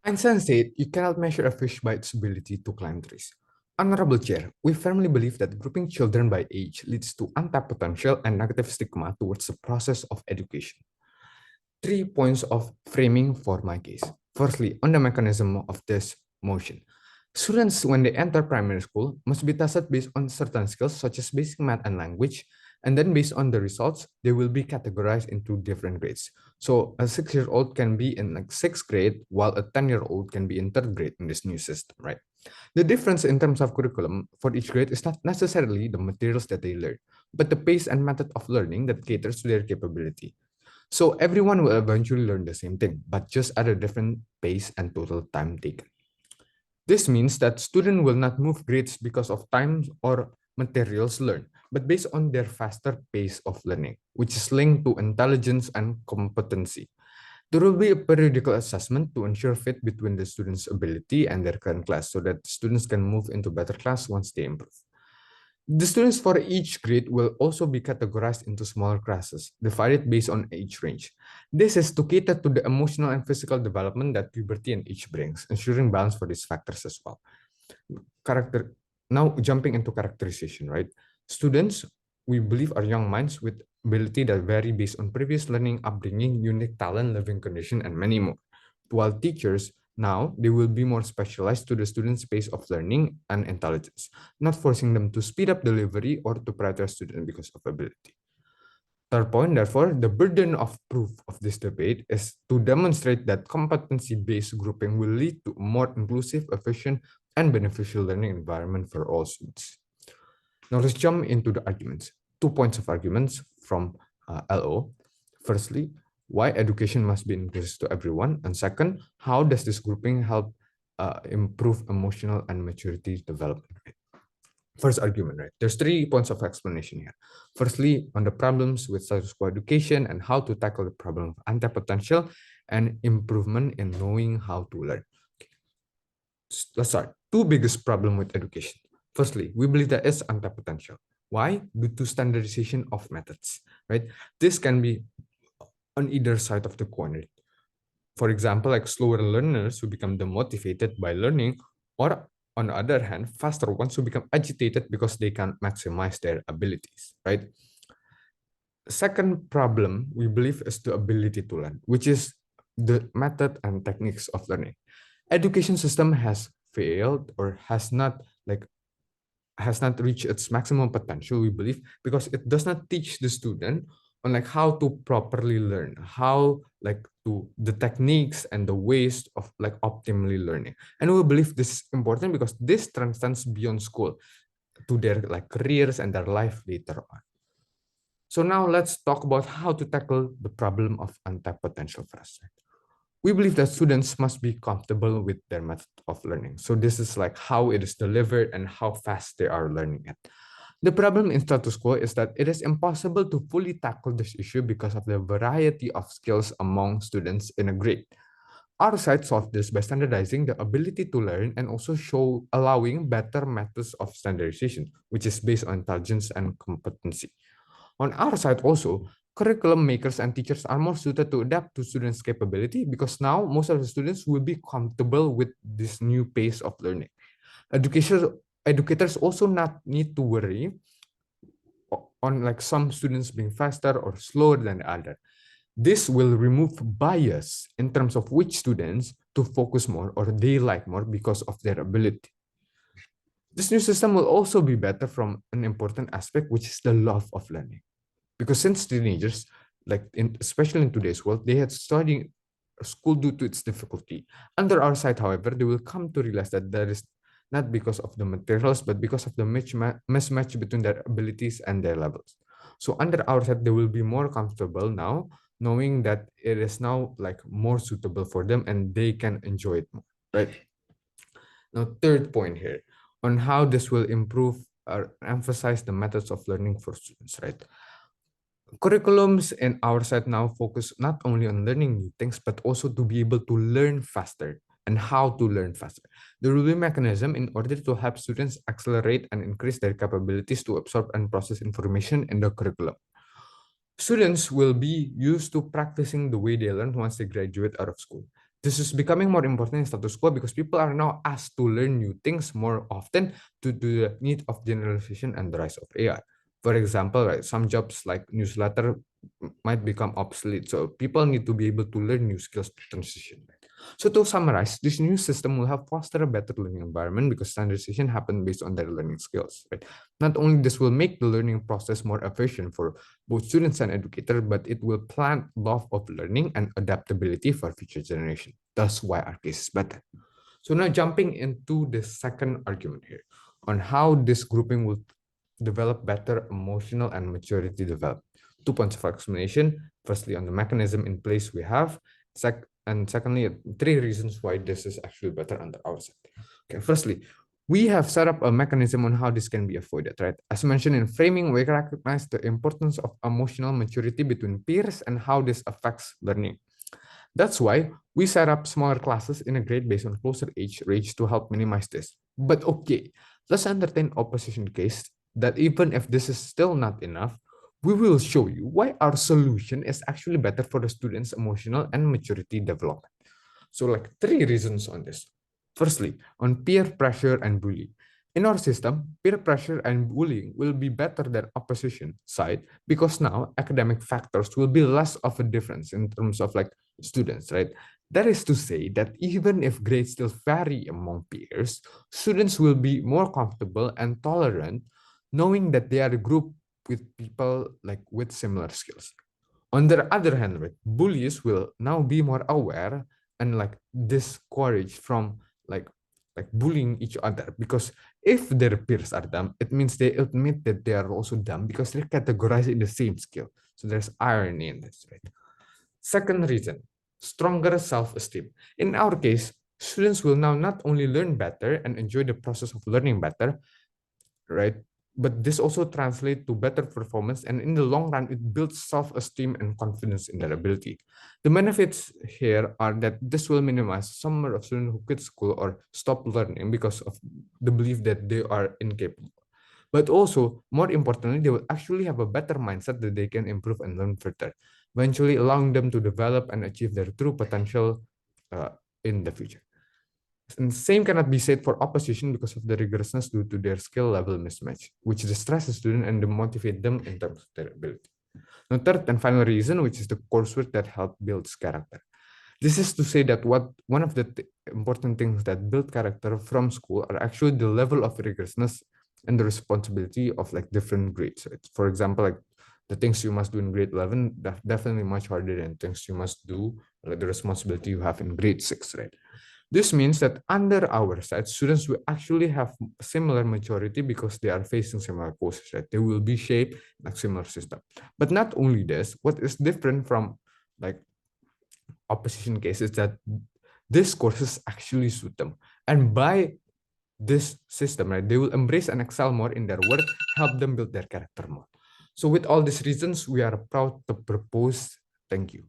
Einstein said, "You cannot measure a fish by its ability to climb trees." Honorable Chair, we firmly believe that grouping children by age leads to untapped potential and negative stigma towards the process of education. 3 points of framing for my case. Firstly, on the mechanism of this motion. Students, when they enter primary school, must be tested based on certain skills such as basic math and language, and then based on the results, they will be categorized into different grades. So a 6-year-old can be in like sixth grade, while a 10-year-old can be in third grade in this new system, right? The difference in terms of curriculum for each grade is not necessarily the materials that they learn, but the pace and method of learning that caters to their capability. So everyone will eventually learn the same thing, but just at a different pace and total time taken. This means that students will not move grades because of time or materials learned, but based on their faster pace of learning, which is linked to intelligence and competency. There will be a periodical assessment to ensure fit between the student's ability and their current class so that students can move into better class once they improve. The students for each grade will also be categorized into smaller classes, divided based on age range. This is to cater to the emotional and physical development that puberty and age brings, ensuring balance for these factors as well. Character. Now jumping into characterization, right? Students, we believe, are young minds with ability that vary based on previous learning, upbringing, unique talent, living condition, and many more. While teachers, now they will be more specialized to the student's pace of learning and intelligence, not forcing them to speed up delivery or to prioritize student because of ability. Third point, therefore, the burden of proof of this debate is to demonstrate that competency-based grouping will lead to a more inclusive, efficient, and beneficial learning environment for all students. Now let's jump into the arguments. 2 points of arguments from LO. Firstly, why education must be inclusive to everyone, and second, how does this grouping help improve emotional and maturity development? First argument, right? There's 3 points of explanation here. Firstly, on the problems with status quo education and how to tackle the problem of anti-potential and improvement in knowing how to learn. Okay. Let's start. Two biggest problem with education. Firstly, we believe there is anti-potential. Why? Due to standardization of methods, right? This can be on either side of the coin. For example, like slower learners who become demotivated by learning, or on the other hand, faster ones who become agitated because they can't maximize their abilities, right? Second problem, we believe, is the ability to learn, which is the method and techniques of learning. Education system has failed or has not reached its maximum potential, we believe, because it does not teach the student on like how to properly learn, how like to the techniques and the ways of like optimally learning. And we believe this is important because this transcends beyond school to their like careers and their life later on. So now let's talk about how to tackle the problem of untapped potential first. We believe that students must be comfortable with their method of learning. So this is like how it is delivered and how fast they are learning it. The problem in status quo is that it is impossible to fully tackle this issue because of the variety of skills among students in a grade. Our side solved this by standardizing the ability to learn and also allowing better methods of standardization, which is based on intelligence and competency. On our side also, curriculum makers and teachers are more suited to adapt to students' capability because now most of the students will be comfortable with this new pace of learning. Educators also not need to worry on like some students being faster or slower than the other. This will remove bias in terms of which students to focus more or they like more because of their ability. This new system will also be better from an important aspect, which is the love of learning. Because since teenagers, especially in today's world, they had studying school due to its difficulty. Under our side, however, they will come to realize that that is not because of the materials, but because of the mismatch between their abilities and their levels. So under our side, they will be more comfortable now, knowing that it is now like more suitable for them and they can enjoy it more, right? Now, third point here on how this will improve or emphasize the methods of learning for students, right? Curriculums in our side now focus not only on learning new things, but also to be able to learn faster and how to learn faster. There will be a mechanism in order to help students accelerate and increase their capabilities to absorb and process information in the curriculum. Students will be used to practicing the way they learn once they graduate out of school. This is becoming more important in status quo because people are now asked to learn new things more often due to the need of generalization and the rise of AI. For example, right, some jobs like newsletter might become obsolete. So people need to be able to learn new skills to transition. So to summarize, this new system will help foster a better learning environment because standardization happens based on their learning skills. Right? Not only this will make the learning process more efficient for both students and educators, but it will plant love of learning and adaptability for future generation. That's why our case is better. So now jumping into the second argument here on how this grouping will develop better emotional and maturity development. 2 points of explanation. Firstly, on the mechanism in place we have, and secondly, 3 reasons why this is actually better under our side. Okay, firstly, we have set up a mechanism on how this can be avoided, right? As mentioned in framing, we recognize the importance of emotional maturity between peers and how this affects learning. That's why we set up smaller classes in a grade based on closer age range to help minimize this. But okay, let's entertain opposition case that even if this is still not enough, we will show you why our solution is actually better for the students' emotional and maturity development. So like 3 reasons on this. Firstly, on peer pressure and bullying. In our system, peer pressure and bullying will be better than opposition side because now academic factors will be less of a difference in terms of like students, right? That is to say that even if grades still vary among peers, students will be more comfortable and tolerant knowing that they are a group with people like with similar skills. On the other hand, right, bullies will now be more aware and like discouraged from like bullying each other because if their peers are dumb, it means they admit that they are also dumb because they're categorized in the same skill. So there's irony in this, right? Second reason, stronger self-esteem. In our case, students will now not only learn better and enjoy the process of learning better, right? But this also translates to better performance, and in the long run, it builds self-esteem and confidence in their ability. The benefits here are that this will minimize some number of students who quit school or stop learning because of the belief that they are incapable. But also, more importantly, they will actually have a better mindset that they can improve and learn further, eventually allowing them to develop and achieve their true potential in the future. And same cannot be said for opposition because of the rigorousness due to their skill level mismatch, which distresses students and demotivate them in terms of their ability. The third and final reason, which is the coursework that help builds character. This is to say that one of the important things that build character from school are actually the level of rigorousness and the responsibility of like different grades. Right? For example, like the things you must do in grade 11, definitely much harder than things you must do, like the responsibility you have in grade 6, right? This means that under our side, students will actually have similar maturity because they are facing similar courses, right? They will be shaped in a similar system. But not only this, what is different from like opposition cases that these courses actually suit them. And by this system, right, they will embrace and excel more in their work, help them build their character more. So with all these reasons, we are proud to propose. Thank you.